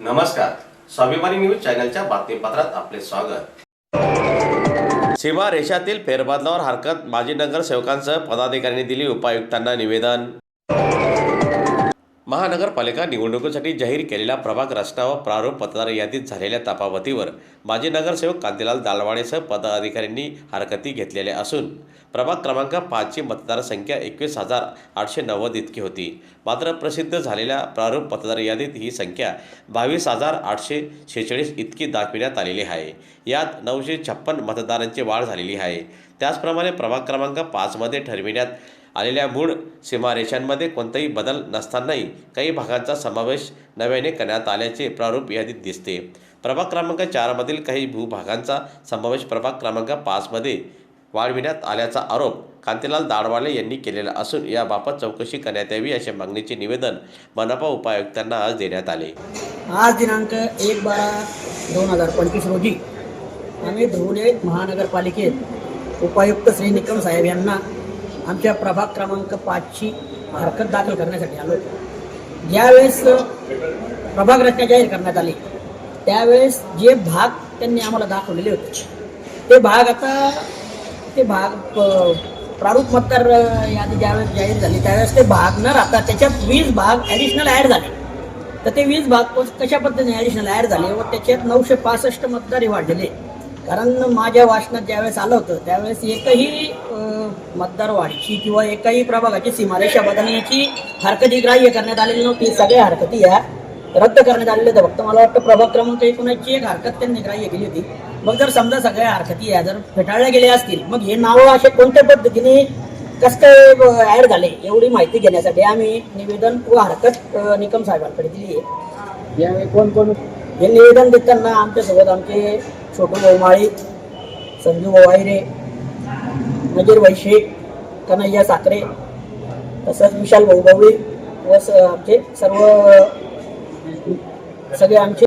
नमस्कार, स्वाभिमानी न्यूज चॅनलच्या बातमीपत्रात आपले स्वागत। सीमा रेषातील फेरबदलावर हरकत, माजी नगरसेवकांसह पदाधिकाऱ्यांनी दिली उपायुक्तांना निवेदन। महानगरपालिका निवडणुकीसाठी जाहीर केलेल्या प्रभाग रचना व प्रारूप मतदार यादीत झालेल्या तफावतीवर माजी नगरसेवक कांतीलाल दालवाडेसह पदाधिकाऱ्यांनी हरकती घेतलेल्या असून प्रभाग क्रमांक 5 ची मतदार संख्या 21,890 इतकी होती। मात्र प्रसिद्ध झालेल्या प्रारूप मतदार यादीत ही संख्या 22,846 इतकी दाखविण्यात आलेली आहे। यात 956 मतदारांची वाढ झालेली आहे। त्याचप्रमाणे प्रभाग क्रमांक 5 मध्ये ठरविण्यात आलेल्या मूळ सीमारेषांमध्ये कोणताही बदल नसतानाही काही भागांचा समावेश नव्याने करण्यात आल्याचे प्रारूप यादीत दिसते। प्रभाग क्रमांक 4 मधील काही भूभागांचा समावेश प्रभाग क्रमांक 5 मध्ये वाढविण्यात आल्याचा आरोप कांतीलाल दालवाडे यांनी केलेला असून याबाबत चौकशी करण्यात यावी अशा मागणीचे निवेदन मनपा उपायुक्तांना आज देण्यात आले। आज दिनांक 1/12/2025 रोजी आम्ही धुळे महानगरपालिकेत उपायुक्त श्री निकम साहेब यांना आमच्या प्रभाग क्रमांक 5 ची हरकत दाखल करण्यासाठी आलो। ज्यावेळेस प्रभाग रचना जाहीर करण्यात आली त्यावेळेस जे भाग त्यांनी आम्हाला दाखवलेले होते ते भाग प्रारूप मतदार यादी ज्यावेळेस जाहीर झाली त्यावेळेस ते भाग न राहता त्याच्यात 20 भाग ॲडिशनल ॲड झाले। तर ते 20 भाग कशा पद्धतीने ॲडिशनल ॲड झाले व त्याच्यात 965 मतदारही वाढलेले। कारण माझ्या वाचनात ज्यावेळेस आलं होतं त्यावेळेस एकही मतदार वाढीची किंवा एकही प्रभागाची सीमारेषा बदलण्याची हरकती ग्राह्य करण्यात आलेली नव्हती। सगळ्या हरकती या रद्द करण्यात आलेल्या होत्या। फक्त मला वाटतं प्रभाग क्रमांक 19 ची एक हरकत त्यांनी ग्राह्य केली होती। मग जर समजा सगळ्या हरकती या जर फेटाळल्या गेल्या असतील मग हे नावं असे कोणत्या पद्धतीने कसं काय ॲड झाले एवढी माहिती घेण्यासाठी आम्ही निवेदन व हरकत निकम साहेबांकडे दिली आहे। यावेळी कोण हे निवेदन देताना आमच्यासोबत आमचे छोटू भाऊ माळी, संजू भाऊ आहिरे, नजीर भाई शेख, कन्हैया साखरे, तसंच विशाल भाऊ गवळी व आमचे सगळे आमचे